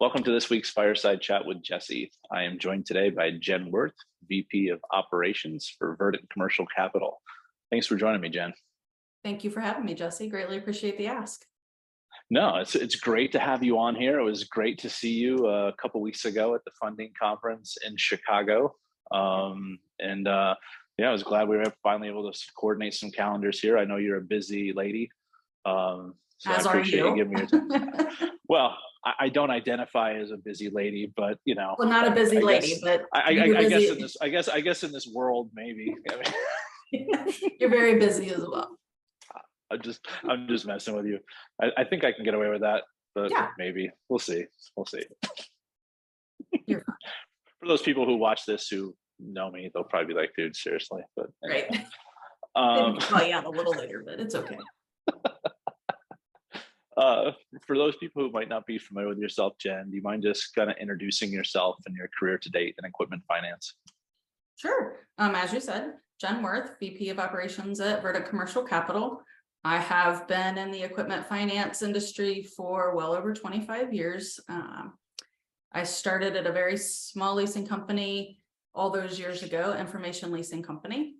Welcome to this week's Fireside Chat with Jesse. I am joined today by Jenn Wirth, VP of Operations for Verdant Commercial Capital. Thanks for joining me, Jenn. Thank you for having me, Jesse. Greatly appreciate the ask. No, it's great to have you on here. It was great to see you a couple weeks ago at the funding conference in Chicago. Yeah, I was glad we were finally able to coordinate some calendars here. I know you're a busy lady. So As I appreciate are you. you giving me your time. Well, I don't identify as a busy lady, but you know, Well, not a busy lady, but I guess in this world, maybe. I mean, you're very busy as well. I'm just messing with you. I think I can get away with that, but yeah, maybe we'll see. We'll see. You're fine. For those people who watch this who know me, they'll probably be like, "Dude, seriously." But anyway. Right. Well, yeah, a little later, but it's okay. For those people who might not be familiar with yourself, Jenn, do you mind just kind of introducing yourself and your career to date in equipment finance? Sure. As you said, Jenn Wirth, VP of Operations at Verdant Commercial Capital. I have been in the equipment finance industry for well over 25 years. I started at a very small leasing company all those years ago, information leasing company.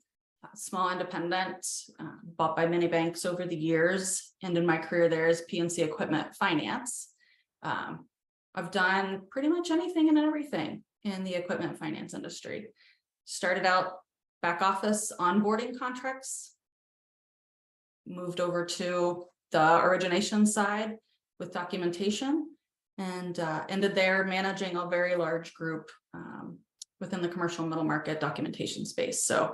Small independent, bought by many banks over the years, and in my career there is PNC Equipment Finance. I've done pretty much anything and everything in the equipment finance industry. Started out back office onboarding contracts, moved over to the origination side with documentation, and ended there managing a very large group within the commercial middle market documentation space. So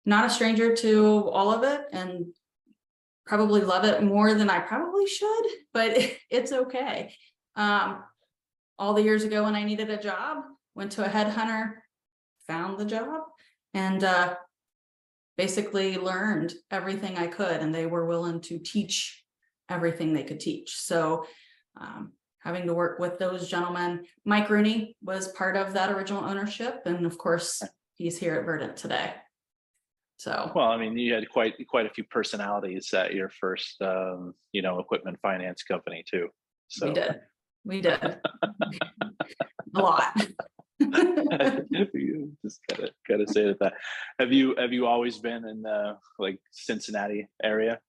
not a stranger to all of it, and probably love it more than I probably should, but it's okay. All the years ago when I needed a job, went to a headhunter, found the job, and basically learned everything I could, and they were willing to teach everything they could teach. So having to work with those gentlemen, Mike Rooney was part of that original ownership, and of course, he's here at Verdant today. So, well, I mean, you had quite a few personalities at your first, equipment finance company too. So we did a lot. You just gotta say that. Have you always been in the Cincinnati area?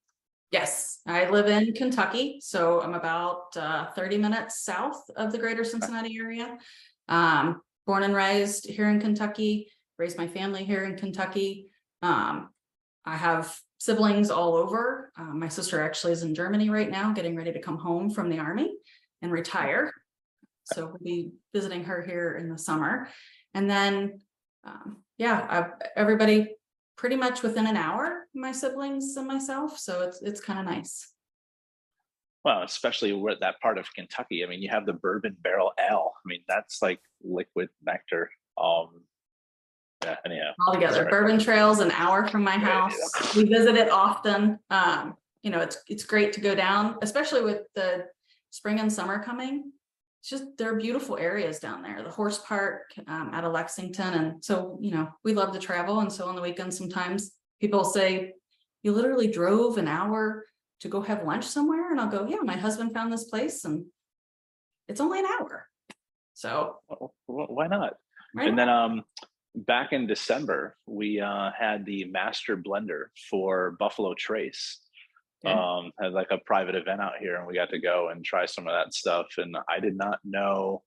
Yes, I live in Kentucky, so I'm about 30 minutes south of the greater Cincinnati area. Born and raised here in Kentucky, raised my family here in Kentucky. I have siblings all over. My sister actually is in Germany right now, getting ready to come home from the Army and retire. So we'll be visiting her here in the summer. And then, everybody pretty much within an hour, my siblings and myself. So it's kind of nice. Well, especially we're at that part of Kentucky. I mean, you have the bourbon barrel ale. I mean, that's like liquid nectar. Yeah, anyhow. All together. Sorry. Bourbon Trail's an hour from my house. We visit it often. It's great to go down, especially with the spring and summer coming. It's just, there are beautiful areas down there. The horse park out of Lexington. And so, we love to travel. And so on the weekends, sometimes people say, you literally drove an hour to go have lunch somewhere. And I'll go, yeah, my husband found this place and it's only an hour. So why not? Right. And then, back in December, we had the master blender for Buffalo Trace. Had like a private event out here, and we got to go and try some of that stuff. And I did not know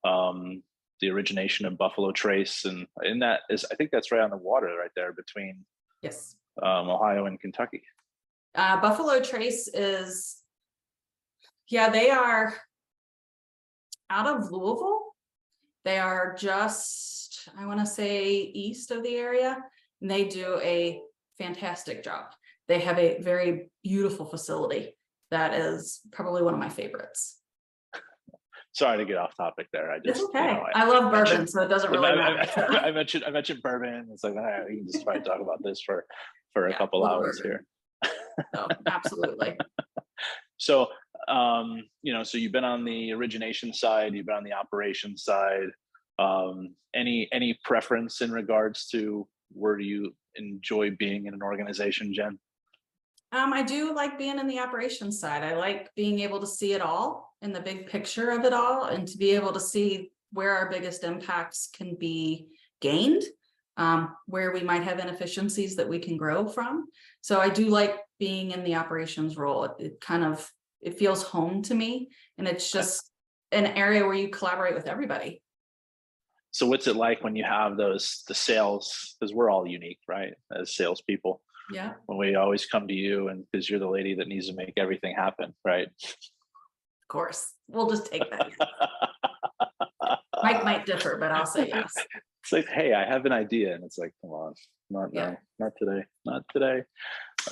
the origination of Buffalo Trace, and that is, I think that's right on the water right there between Ohio and Kentucky. Buffalo Trace is, they are out of Louisville. They are just, I want to say, east of the area, and they do a fantastic job. They have a very beautiful facility that is probably one of my favorites. Sorry to get off topic there. It's okay. I love bourbon, so it doesn't really matter. I mentioned burban. It's like, we can just try to talk about this for a couple hours bourbon here. So, absolutely. So, so you've been on the origination side, you've been on the operations side. Any preference in regards to where do you enjoy being in an organization, Jenn? I do like being in the operations side. I like being able to see it all. in the big picture of it all, and to be able to see where our biggest impacts can be gained, where we might have inefficiencies that we can grow from. So I do like being in the operations role. It feels home to me, and it's just an area where you collaborate with everybody. So what's it like when you have the sales, because we're all unique, right? As salespeople, Yeah, when we always come to you and because you're the lady that needs to make everything happen, right? of course. We'll just take that. Mike might differ, but I'll say yes. It's like, hey, I have an idea. And it's like, come on, not today, not today.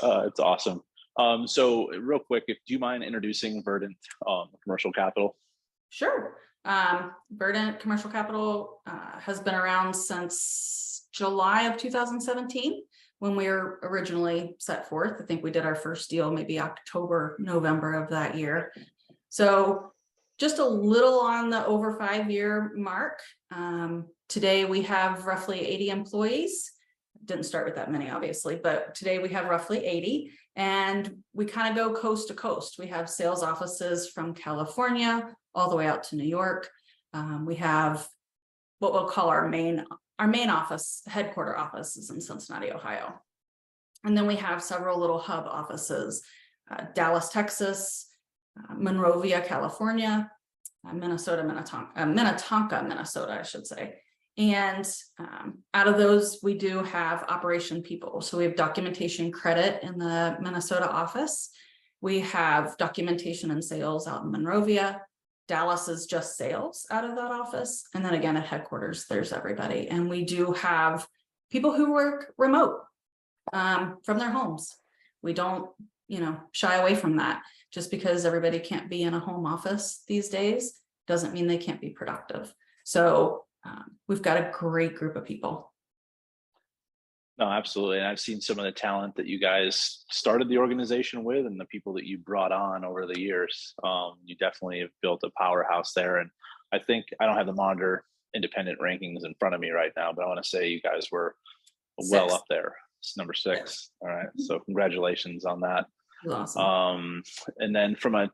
It's awesome. So real quick, do you mind introducing Verdant Commercial Capital? Sure. Verdant Commercial Capital has been around since July of 2017 when we were originally set forth. I think we did our first deal maybe October, November of that year. So just a little on the over 5-year mark. Today we have roughly 80 employees. Didn't start with that many, obviously, but today we have roughly 80, and we kind of go coast to coast. We have sales offices from California all the way out to New York. We have what we'll call our main office, headquarter office is in Cincinnati, Ohio. And then we have several little hub offices, Dallas, Texas, Monrovia, California, Minnetonka, Minnesota, I should say. And out of those, we do have operation people. So we have documentation credit in the Minnesota office. We have documentation and sales out in Monrovia. Dallas is just sales out of that office. And then again, at headquarters, there's everybody. And we do have people who work remote from their homes. We don't, shy away from that. Just because everybody can't be in a home office these days doesn't mean they can't be productive. So we've got a great group of people. No, absolutely. And I've seen some of the talent that you guys started the organization with and the people that you brought on over the years. You definitely have built a powerhouse there. And I think I don't have the Monitor independent rankings in front of me right now, but I want to say you guys were well up there. It's number 6. Yes. All right. So congratulations on that. Awesome. And then from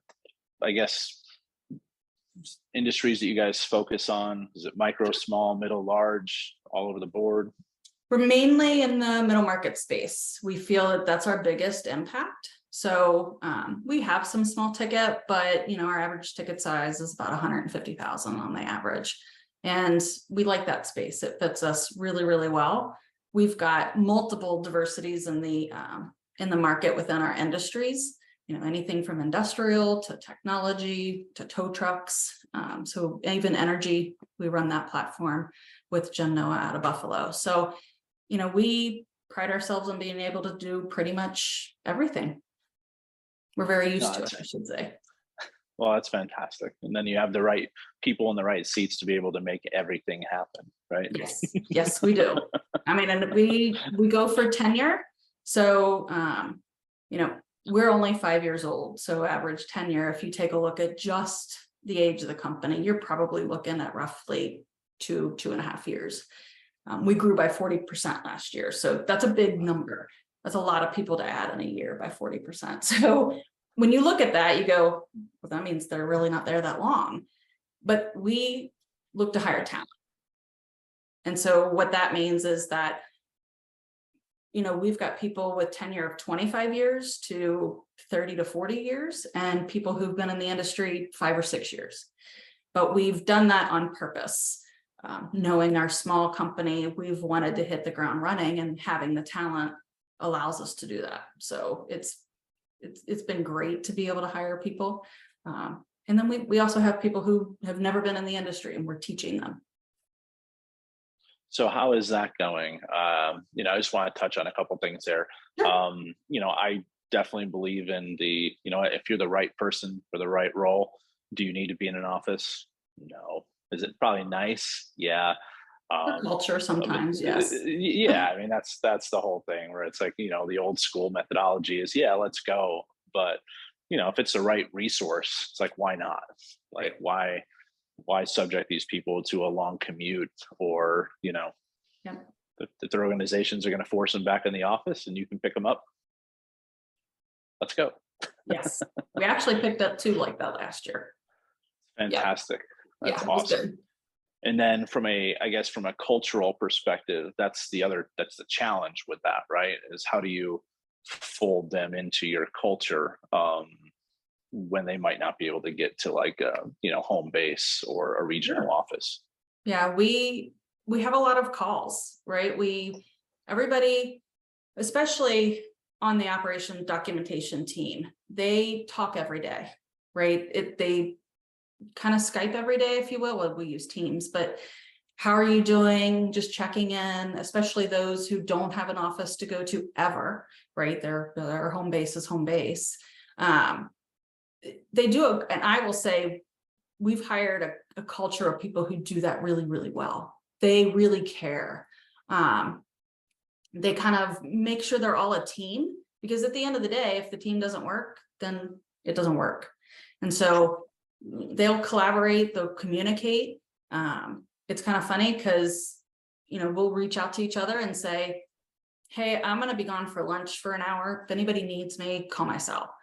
industries that you guys focus on, is it micro, small, middle, large, all over the board? We're mainly in the middle market space. We feel that that's our biggest impact. So we have some small ticket, but our average ticket size is about 150,000 on the average. And we like that space. It fits us really, really well. We've got multiple diversities in the market within our industries, anything from industrial to technology to tow trucks. So even energy, we run that platform with Jenn out of Buffalo. So, we pride ourselves on being able to do pretty much everything. We're very used to it, I should say. Well, that's fantastic. And then you have the right people in the right seats to be able to make everything happen, right? Yes, we do. I mean, and we go for tenure. So, we're only 5 years old. So average tenure, if you take a look at just the age of the company, you're probably looking at roughly 2.5 years. We grew by 40% last year. So that's a big number. That's a lot of people to add in a year by 40%. So when you look at that, you go, well, that means they're really not there that long. But we look to hire talent. And so what that means is that we've got people with tenure of 25 years to 30 to 40 years and people who've been in the industry 5 or 6 years. But we've done that on purpose. Knowing our small company, we've wanted to hit the ground running, and having the talent allows us to do that. So it's been great to be able to hire people. And then we also have people who have never been in the industry, and we're teaching them. So how is that going? I just want to touch on a couple things there. Sure. I definitely believe in if you're the right person for the right role, do you need to be in an office? No. Is it probably nice? Yeah. Culture sometimes, yes. Yeah. I mean, that's the whole thing where it's like, the old school methodology is, yeah, let's go. But, if it's the right resource, it's like, why not? Like, why subject these people to a long commute, or if their organizations are going to force them back in the office and you can pick them up, let's go. Yes, we actually picked up 2 like that last year. Fantastic. Yeah, That's it was awesome. good. And then I guess from a cultural perspective, that's the challenge with that, right? Is how do you fold them into your culture when they might not be able to get to like a, home base or a regional office? Yeah, we have a lot of calls, right? Everybody, especially on the operation documentation team, they talk every day, right? They kind of Skype every day, if you will. Well, we use Teams, but how are you doing? Just checking in, especially those who don't have an office to go to ever, right? Their home base is home base. They do, and I will say, we've hired a culture of people who do that really, really well. They really care. They kind of make sure they're all a team, because at the end of the day, if the team doesn't work, then it doesn't work. And so they'll collaborate, they'll communicate. It's kind of funny because, we'll reach out to each other and say, hey, I'm going to be gone for lunch for an hour. If anybody needs me, call my cell.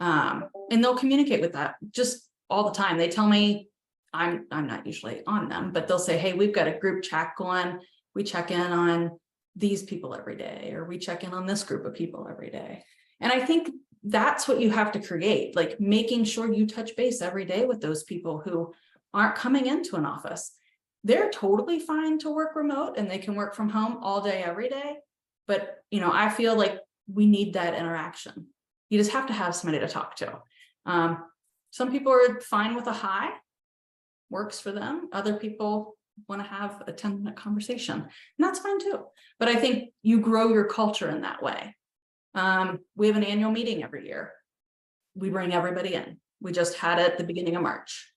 And they'll communicate with that just all the time. They tell me, I'm not usually on them, but they'll say, hey, we've got a group chat going. We check in on these people every day, or we check in on this group of people every day. And I think that's what you have to create, like making sure you touch base every day with those people who aren't coming into an office. They're totally fine to work remote and they can work from home all day, every day. But, I feel like we need that interaction. You just have to have somebody to talk to. Some people are fine with a hi, works for them. Other people want to have a 10-minute conversation, and that's fine too. But I think you grow your culture in that way. We have an annual meeting every year. We bring everybody in. We just had it at the beginning of March.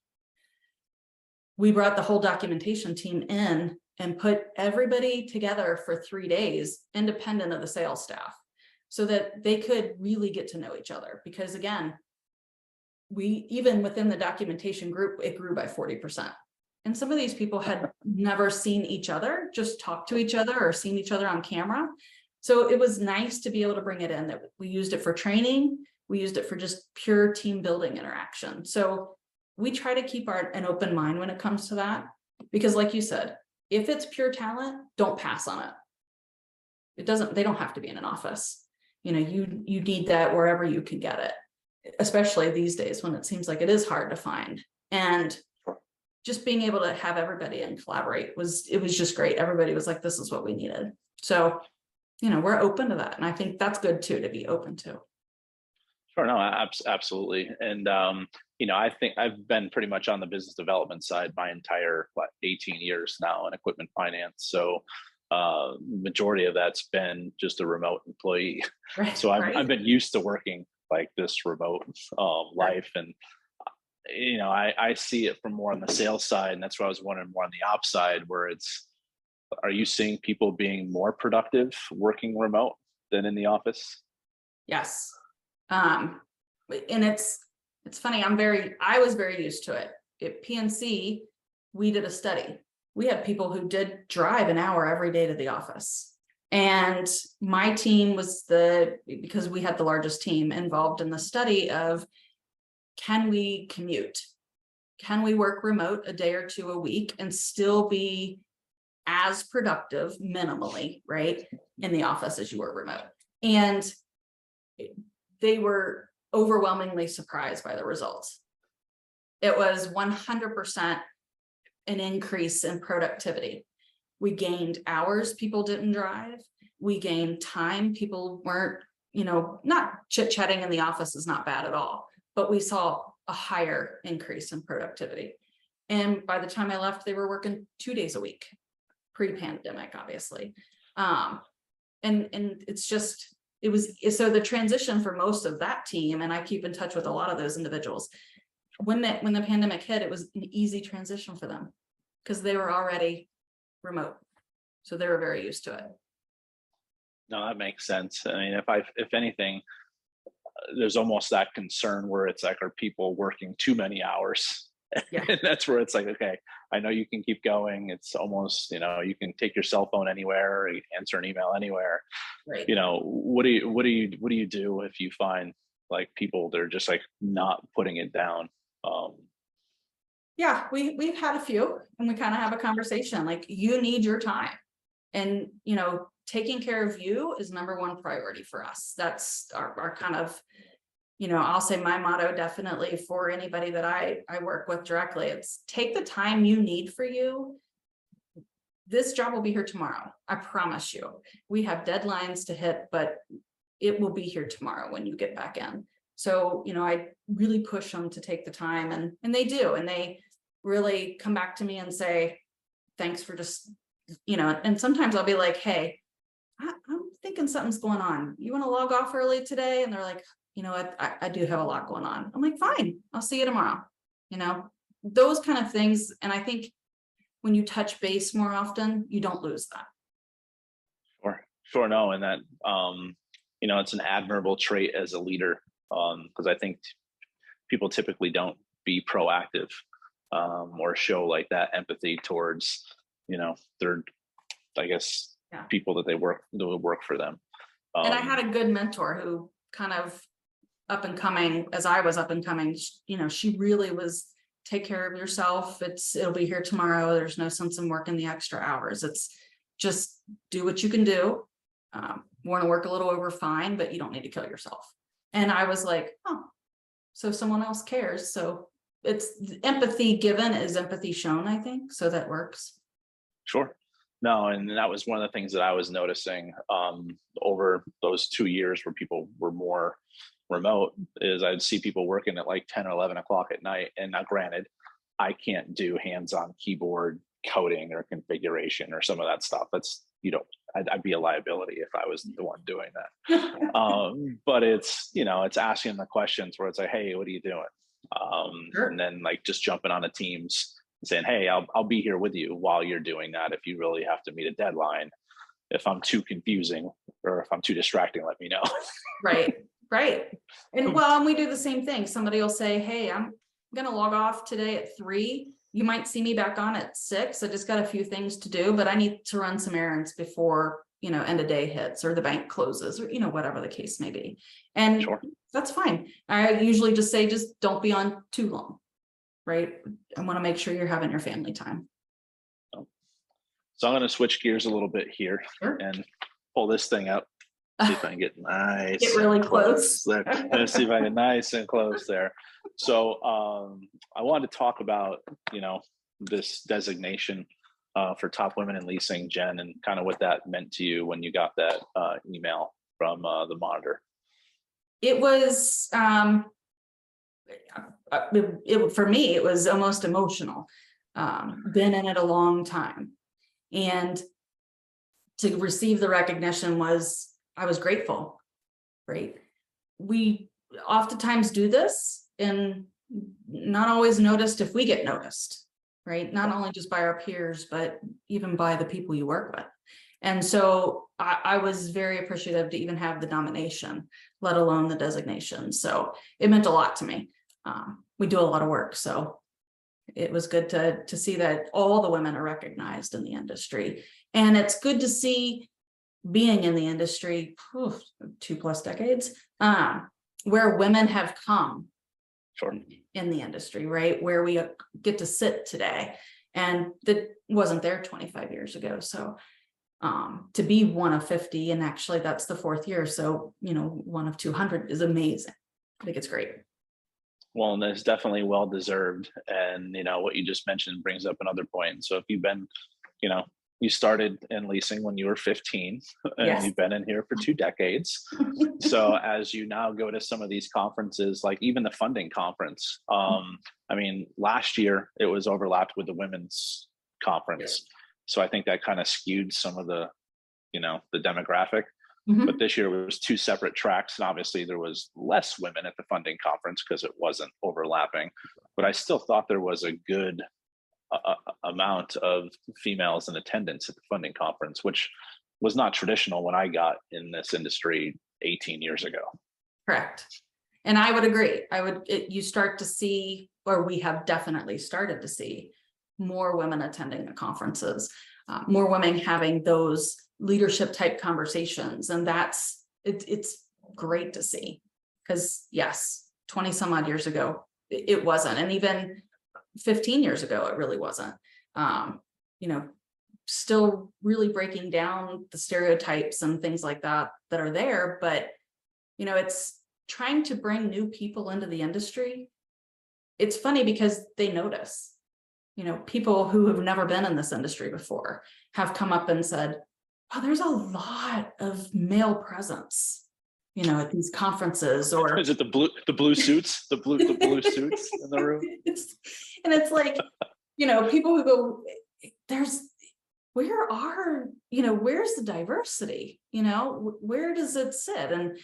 We brought the whole documentation team in and put everybody together for 3 days, independent of the sales staff, so that they could really get to know each other. Because again, even within the documentation group, it grew by 40%. And some of these people had never seen each other, just talked to each other or seen each other on camera. So it was nice to be able to bring it in. That we used it for training. We used it for just pure team building interaction. So we try to keep an open mind when it comes to that, because like you said, if it's pure talent, don't pass on it. They don't have to be in an office. You need that wherever you can get it, especially these days when it seems like it is hard to find. And just being able to have everybody and collaborate was just great. Everybody was like, this is what we needed. So, we're open to that. And I think that's good too, to be open to. Sure. No, absolutely. And, I think I've been pretty much on the business development side my entire 18 years now in equipment finance. So majority of that's been just a remote employee. Right, So I've, right. I've been used to working like this remote life. And, I see it from more on the sales side. And that's why I was wondering more on the ops side, where are you seeing people being more productive working remote than in the office? Yes. And it's funny. I was very used to it. At PNC, we did a study. We had people who did drive an hour every day to the office. And my team was because we had the largest team involved in the study of, can we commute? Can we work remote a day or two a week and still be as productive minimally, right, in the office as you were remote? And they were overwhelmingly surprised by the results. It was 100% an increase in productivity. We gained hours people didn't drive. We gained time people weren't, not chit-chatting in the office is not bad at all, but we saw a higher increase in productivity. And by the time I left, they were working 2 days a week, pre-pandemic, obviously. And it's just, so the transition for most of that team, and I keep in touch with a lot of those individuals, when the pandemic hit, it was an easy transition for them because they were already remote. So they were very used to it. No, that makes sense. I mean, if anything, there's almost that concern where it's like, are people working too many hours? Yeah. And that's where it's like, okay, I know you can keep going. It's almost, you can take your cell phone anywhere, or you can answer an email anywhere. Right. What do you do if you find like people, they're just like not putting it down? Yeah, we've had a few, and we kind of have a conversation, like, you need your time. And, taking care of you is number one priority for us. That's our kind of, I'll say my motto definitely for anybody that I work with directly. It's take the time you need for you. This job will be here tomorrow. I promise you. We have deadlines to hit, but it will be here tomorrow when you get back in. So, I really push them to take the time, and they do. And they really come back to me and say, thanks for just, and sometimes I'll be like, hey, I'm thinking something's going on. You want to log off early today? And they're like, I do have a lot going on. I'm like, fine, I'll see you tomorrow. Those kind of things. And I think when you touch base more often, you don't lose that. Sure. No. And that, it's an admirable trait as a leader. Because I think people typically don't be proactive, or show like that empathy towards, their, I guess, people that will work for them. And I had a good mentor who kind of up and coming, as I was up and coming, she really was, take care of yourself. It'll be here tomorrow. There's no sense in working the extra hours. It's just do what you can do. Want to work a little over, fine, but you don't need to kill yourself. And I was like, oh, so someone else cares. So it's empathy given is empathy shown, I think. So that works. Sure. No, and that was one of the things that I was noticing over those 2 years where people were more remote, is I'd see people working at like 10 or 11 o'clock at night. And now granted, I can't do hands-on keyboard coding or configuration or some of that stuff. That's, I'd be a liability if I was the one doing that. But it's, it's asking the questions where it's like, hey, what are you doing? Sure. And then like just jumping on a Teams and saying, hey, I'll be here with you while you're doing that. If you really have to meet a deadline, if I'm too confusing or if I'm too distracting, let me know. Right. And we do the same thing. Somebody will say, hey, I'm going to log off today at 3. You might see me back on at 6. I just got a few things to do, but I need to run some errands before, end of day hits or the bank closes or, whatever the case may be. And sure. That's fine. I usually just say, just don't be on too long, right? I want to make sure you're having your family time. So I'm going to switch gears a little bit here. Sure. And pull this thing up. See if I can get nice. Get really close there. Let's see if I get nice and close there. So I wanted to talk about, this designation for top women in leasing, Jen, and kind of what that meant to you when you got that email from the Monitor. It was, for me, it was almost emotional. Been in it a long time. And to receive the recognition I was grateful, right? We oftentimes do this and not always noticed if we get noticed, right? Not only just by our peers, but even by the people you work with. And so I was very appreciative to even have the nomination, let alone the designation. So it meant a lot to me. We do a lot of work, so it was good to see that all the women are recognized in the industry. And it's good to see, being in the industry 2+ decades, where women have come sure. in the industry, right? Where we get to sit today, and that wasn't there 25 years ago. So to be one of 50, and actually that's the 4th year. So, one of 200 is amazing. I think it's great. Well, and it's definitely well-deserved. And, what you just mentioned brings up another point. So if you've been, you started in leasing when you were 15, and Yes. You've been in here for 2 decades. So as you now go to some of these conferences, like even the funding conference, last year it was overlapped with the women's conference. Yes. So I think that kind of skewed some of the, the demographic. Mm-hmm. But this year it was 2 separate tracks. And obviously there was less women at the funding conference because it wasn't overlapping. But I still thought there was a good amount of females in attendance at the funding conference, which was not traditional when I got in this industry 18 years ago. Correct. And I would agree. You start to see, or we have definitely started to see, more women attending the conferences, more women having those leadership type conversations. And it's great to see, because yes, 20 some odd years ago, it wasn't. And even 15 years ago, it really wasn't. You know, still really breaking down the stereotypes and things like that are there, but you know, it's trying to bring new people into the industry. It's funny because they notice, you know, people who have never been in this industry before have come up and said, oh, there's a lot of male presence, you know, at these conferences. Or is it the blue suits, the blue suits in the room? And it's like, you know, people who go, where's the diversity? You know, where does it sit? And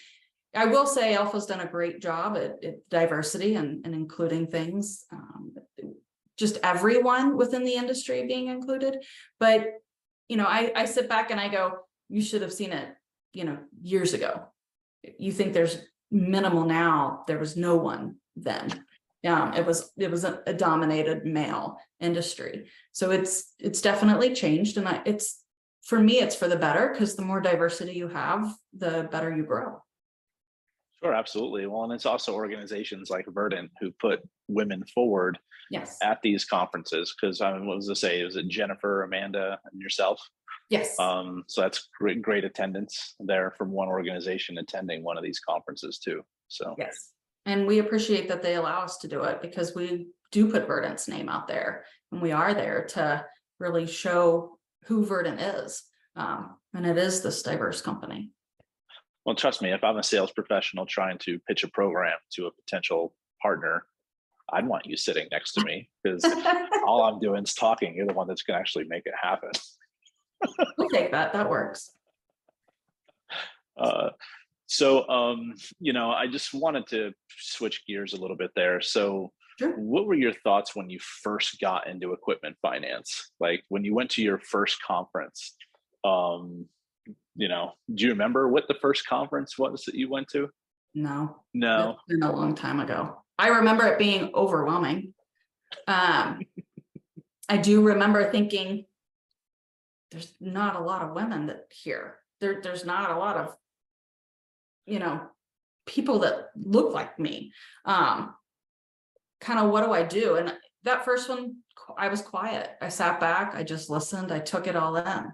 I will say Alpha's done a great job at diversity and including things, just everyone within the industry being included. But, you know, I sit back and I go, you should have seen it, you know, years ago. You think there's minimal now, there was no one then. It was a dominated male industry. So it's definitely changed. And for me, it's for the better, because the more diversity you have, the better you grow. Sure, absolutely. Well, and it's also organizations like Verdant who put women forward Yes. at these conferences. Because what was I say? Was it Jennifer, Amanda, and yourself? Yes. So that's great attendance there from one organization attending one of these conferences too. So yes, and we appreciate that they allow us to do it, because we do put Verdant's name out there, and we are there to really show who Verdant is, and it is this diverse company. Well, trust me, if I'm a sales professional trying to pitch a program to a potential partner, I'd want you sitting next to me, because all I'm doing is talking. You're the one that's going to actually make it happen. We'll take that. That works. You know, I just wanted to switch gears a little bit there. So sure. What were your thoughts when you first got into equipment finance? Like when you went to your first conference, you know, do you remember what the first conference was that you went to? No. No. It's been a long time ago. I remember it being overwhelming. I do remember thinking, there's not a lot of women that here. There's not a lot of, you know, people that look like me. Kind of, what do I do? And that first one, I was quiet. I sat back. I just listened. I took it all in.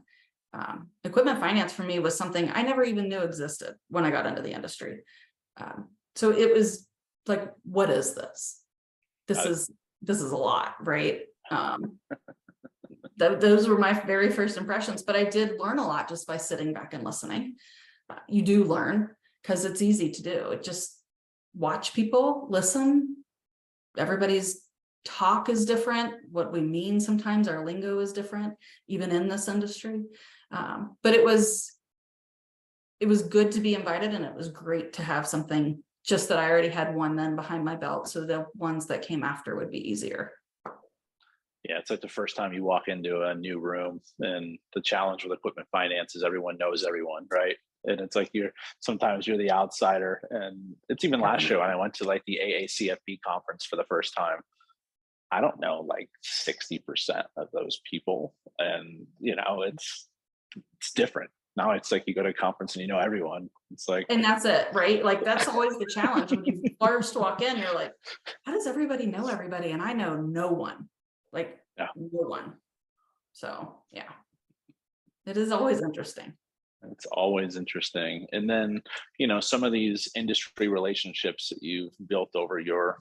Equipment finance for me was something I never even knew existed when I got into the industry. So it was like, what is this? This is a lot, right? Those were my very first impressions, but I did learn a lot just by sitting back and listening. You do learn, because it's easy to do. It just watch people, listen. Everybody's talk is different. What we mean, sometimes our lingo is different, even in this industry. But it was good to be invited, and it was great to have something, just that I already had one then behind my belt, so the ones that came after would be easier. Yeah, it's like the first time you walk into a new room, and the challenge with equipment finance is everyone knows everyone, right? And it's like sometimes you're the outsider. And it's even last year when I went to like the AACFP conference for the first time, I don't know, like 60% of those people. And, you know, it's different. Now it's like you go to a conference and you know everyone. It's like, and that's it, right? Like that's always the challenge. When you first walk in, you're like, how does everybody know everybody? And I know no one, like no one. So yeah, it is always interesting. It's always interesting. And then, you know, some of these industry relationships that you've built over your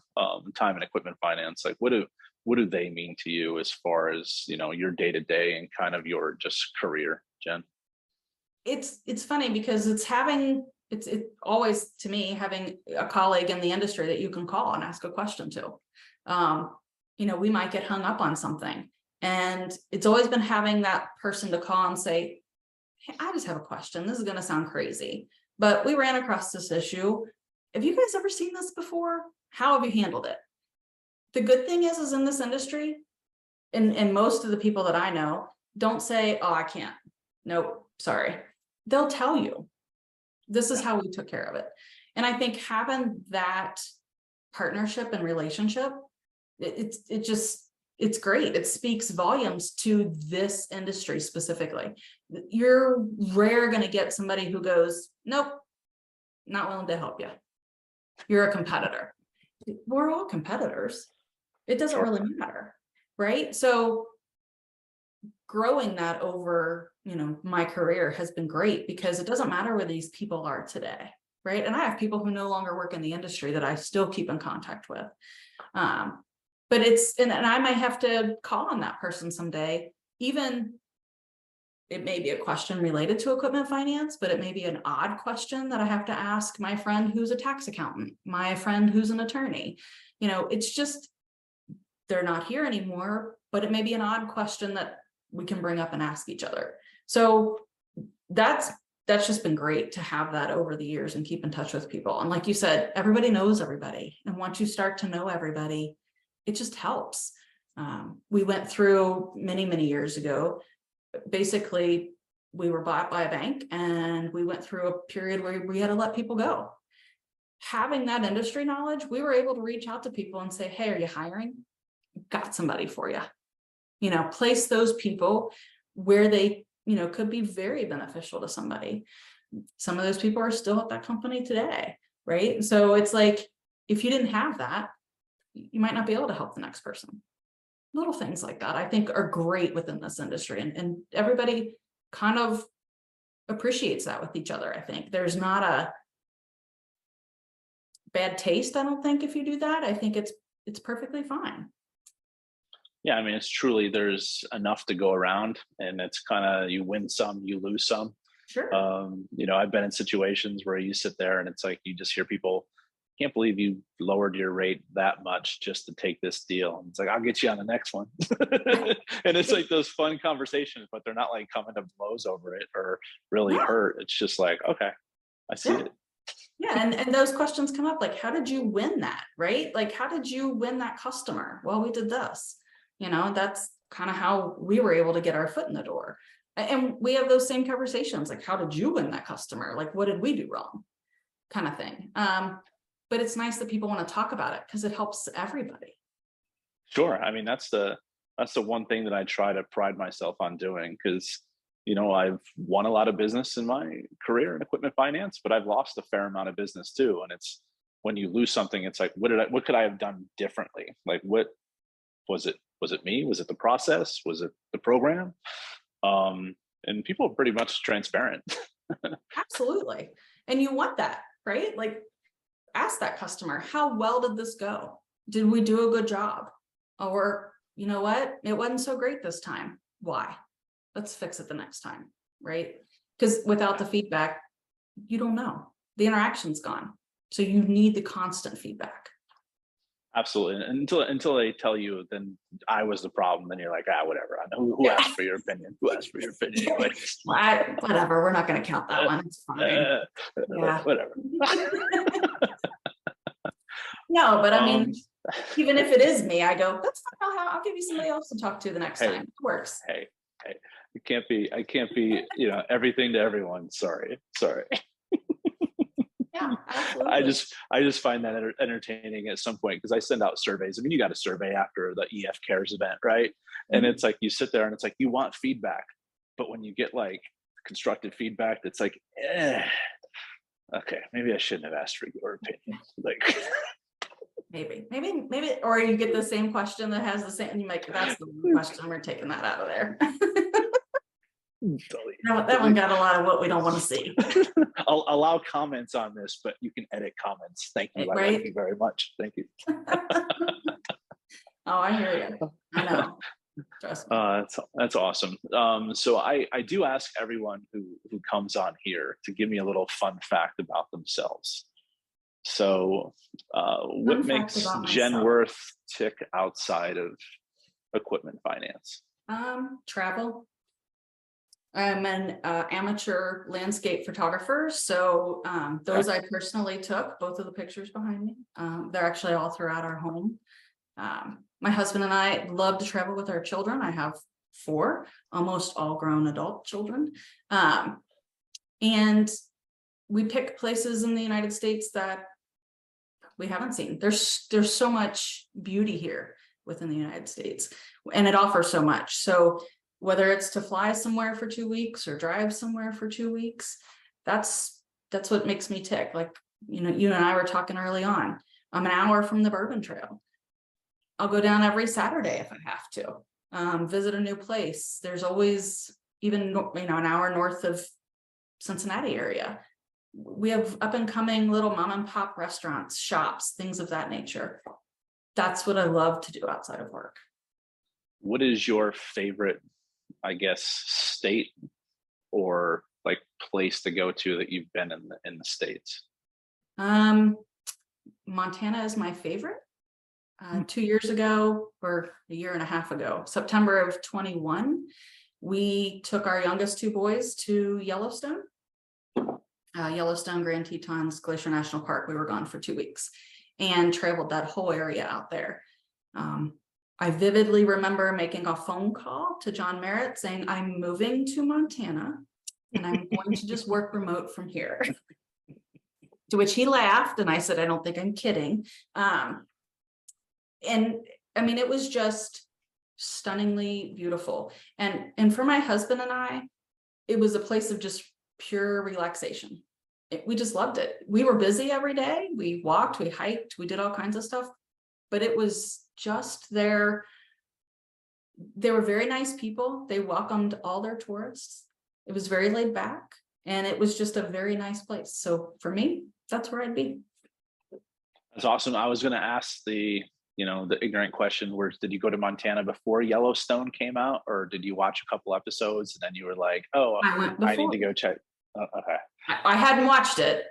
time in equipment finance, like what do they mean to you as far as, you know, your day to day and kind of your just career, Jen? It's funny because it's always, to me, having a colleague in the industry that you can call and ask a question to. You know, we might get hung up on something, and it's always been having that person to call and say, hey, I just have a question. This is going to sound crazy, but we ran across this issue. Have you guys ever seen this before? How have you handled it? The good thing is in this industry, and most of the people that I know don't say, oh, I can't. Nope, sorry. They'll tell you, this is how we took care of it. And I think having that partnership and relationship, it's great. It speaks volumes to this industry specifically. You're rare going to get somebody who goes, nope, not willing to help you. You're a competitor. We're all competitors. It doesn't Sure. really matter, right? So growing that over, my career has been great, because it doesn't matter where these people are today, right? And I have people who no longer work in the industry that I still keep in contact with. But and I might have to call on that person someday, even it may be a question related to equipment finance, but it may be an odd question that I have to ask my friend who's a tax accountant, my friend who's an attorney. It's just, they're not here anymore, but it may be an odd question that we can bring up and ask each other. So that's just been great to have that over the years and keep in touch with people. And like you said, everybody knows everybody. And once you start to know everybody, it just helps. We went through many, many years ago, basically, we were bought by a bank and we went through a period where we had to let people go. Having that industry knowledge, we were able to reach out to people and say, hey, are you hiring? Got somebody for you. Place those people where they, could be very beneficial to somebody. Some of those people are still at that company today, right? So it's like, if you didn't have that, you might not be able to help the next person. Little things like that, I think, are great within this industry, and everybody kind of appreciates that with each other. I think there's not a bad taste, I don't think, if you do that. I think it's perfectly fine. Yeah, I mean, it's truly, there's enough to go around, and it's kind of, you win some, you lose some. Sure. I've been in situations where you sit there and it's like, you just hear people, can't believe you lowered your rate that much just to take this deal. And it's like, I'll get you on the next one. And it's like those fun conversations, but they're not like coming to blows over it or really hurt. It's just like, okay, I see it. Yeah, and those questions come up, like, how did you win that, right? Like, how did you win that customer? Well, we did this. That's kind of how we were able to get our foot in the door. And we have those same conversations, like, how did you win that customer? Like, what did we do wrong? Kind of thing. But it's nice that people want to talk about it because it helps everybody. Sure. I mean, that's the one thing that I try to pride myself on doing, because I've won a lot of business in my career in equipment finance, but I've lost a fair amount of business too. And it's, when you lose something, it's like, what could I have done differently? Like, what was it? Was it me? Was it the process? Was it the program? And people are pretty much transparent. Absolutely. And you want that, right? Like, ask that customer, how well did this go? Did we do a good job? Or, you know what? It wasn't so great this time. Why? Let's fix it the next time, right? Because without the feedback, you don't know. The interaction's gone. So you need the constant feedback. Absolutely. Until they tell you, then I was the problem. Then you're like, whatever. I know who asked for your opinion. Who asked for your opinion? Whatever. We're not going to count that one. It's fine. Yeah. Whatever. No, but I mean, even if it is me, I go, that's not how, I'll give you somebody else to talk to the next time. It works. Hey, I can't be, everything to everyone. Sorry. Yeah, absolutely. I just find that entertaining at some point, because I send out surveys. I mean, you got a survey after the EF Cares event, right? Mm-hmm. And it's like, you sit there and it's like, you want feedback, but when you get like constructive feedback, it's like, okay, maybe I shouldn't have asked for your opinion. Like, maybe, or you get the same question that has the same, and you make, that's the question, we're taking that out of there. That one got a lot of what we don't want to see. I'll allow comments on this, but you can edit comments. Thank you. Right? Thank you very much. Thank you. Oh, I hear you. I know. Trust me. That's awesome. So I do ask everyone who comes on here to give me a little fun fact about themselves. So what makes Jenn Wirth tick outside of equipment finance? Travel. I'm an amateur landscape photographer. So those I personally took, both of the pictures behind me. They're actually all throughout our home. My husband and I love to travel with our children. I have 4, almost all grown adult children. And we pick places in the United States that we haven't seen. There's so much beauty here within the United States, and it offers so much. So whether it's to fly somewhere for 2 weeks or drive somewhere for 2 weeks, that's what makes me tick. Like, you and I were talking early on. I'm an hour from the Bourbon Trail. I'll go down every Saturday if I have to, visit a new place. There's always, even, an hour north of Cincinnati area, we have up and coming little mom and pop restaurants, shops, things of that nature. That's what I love to do outside of work. What is your favorite, I guess, state or like place to go to that you've been in the States? Montana is my favorite. 2 years ago, or a year and a half ago, September of 21, we took our youngest two boys to Yellowstone, Grand Tetons Glacier National Park. We were gone for 2 weeks and traveled that whole area out there. I vividly remember making a phone call to John Merritt saying, I'm moving to Montana and I'm going to just work remote from here. To which he laughed, and I said, I don't think I'm kidding. And I mean, it was just stunningly beautiful. And for my husband and I, it was a place of just pure relaxation. We just loved it. We were busy every day. We walked, we hiked, we did all kinds of stuff, but it was just there. They were very nice people. They welcomed all their tourists. It was very laid back, and it was just a very nice place. So for me, that's where I'd be. That's awesome. I was going to ask the ignorant question, where did you go to Montana before Yellowstone came out, or did you watch a couple episodes and then you were like, oh, I need to go check? Oh, okay. I hadn't watched it.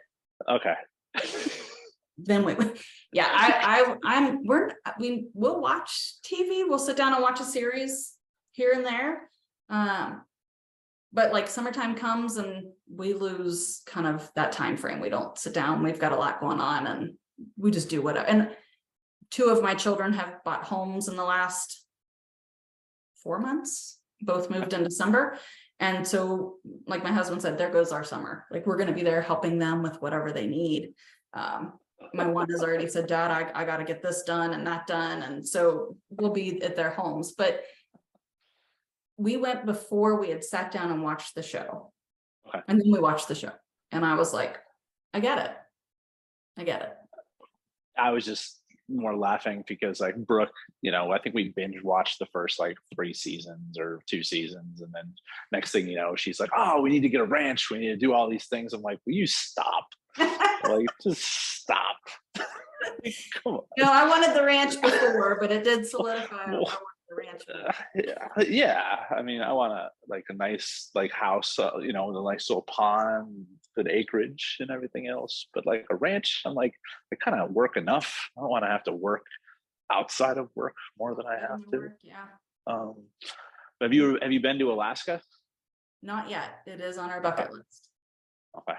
Okay. Then we'll watch TV. We'll sit down and watch a series here and there. But like summertime comes and we lose kind of that time frame. We don't sit down. We've got a lot going on and we just do whatever. And 2 of my children have bought homes in the last 4 months. Both moved in December. And so, like my husband said, there goes our summer. Like, we're going to be there helping them with whatever they need. My one has already said, Dad, I got to get this done and that done. And so we'll be at their homes. But we went before we had sat down and watched the show. Okay. And then we watched the show. And I was like, I get it. I was just more laughing because like Brooke, I think we binge watched the first like 3 seasons or 2 seasons. And then next thing you know, she's like, oh, we need to get a ranch. We need to do all these things. I'm like, will you stop? Like, just stop. Come on. No, I wanted the ranch before, but it did solidify. I wanted the ranch. Yeah. I mean, I want a nice like house, with a nice little pond, good acreage and everything else. But like a ranch, I'm like, I kind of work enough. I don't want to have to work outside of work more than I have to. Yeah. Have you been to Alaska? Not yet. It is on our bucket list. Okay.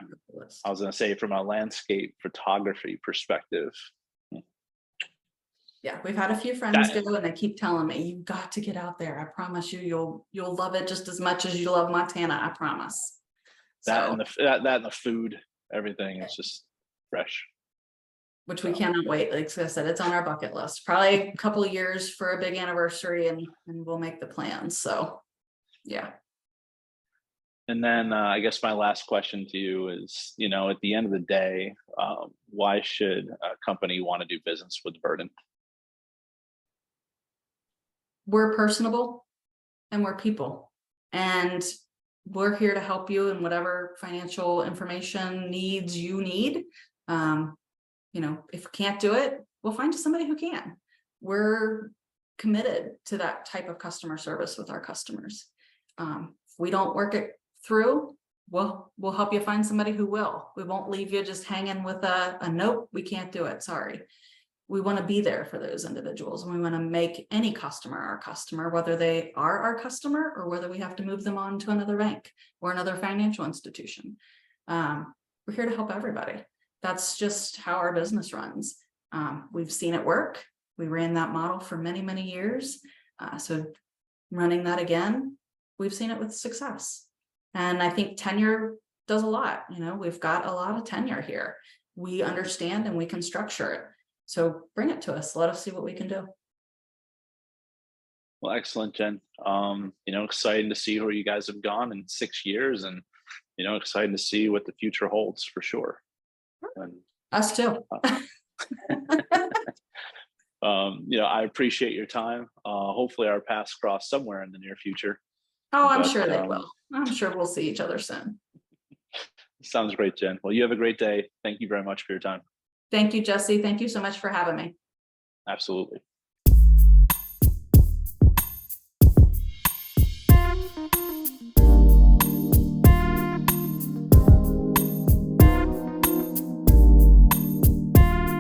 I was going to say, from a landscape photography perspective. Yeah, we've had a few friends go, and they keep telling me, you've got to get out there. I promise you'll love it just as much as you love Montana. I promise. That and the food, everything is just fresh. Which we cannot wait. Like I said, it's on our bucket list. Probably a couple of years for a big anniversary, and we'll make the plans. So, yeah. And then I guess my last question to you is, at the end of the day, why should a company want to do business with Verdant? We're personable and we're people, and we're here to help you in whatever financial information needs you need. If we can't do it, we'll find you somebody who can. We're committed to that type of customer service with our customers. If we don't work it through, we'll help you find somebody who will. We won't leave you just hanging with a nope, we can't do it, sorry. We want to be there for those individuals, and we want to make any customer our customer, whether they are our customer or whether we have to move them on to another bank or another financial institution. We're here to help everybody. That's just how our business runs. We've seen it work. We ran that model for many, many years. So running that again, we've seen it with success. And I think tenure does a lot. We've got a lot of tenure here. We understand and we can structure it. So bring it to us. Let us see what we can do. Well, excellent, Jen. Exciting to see where you guys have gone in 6 years, and exciting to see what the future holds for sure. And us too. I appreciate your time. Hopefully our paths cross somewhere in the near future. Oh, I'm But sure they will. I'm sure we'll see each other soon. sounds great, Jen. Well, you have a great day. Thank you very much for your time. Thank you, Jesse. Thank you so much for having me. Absolutely.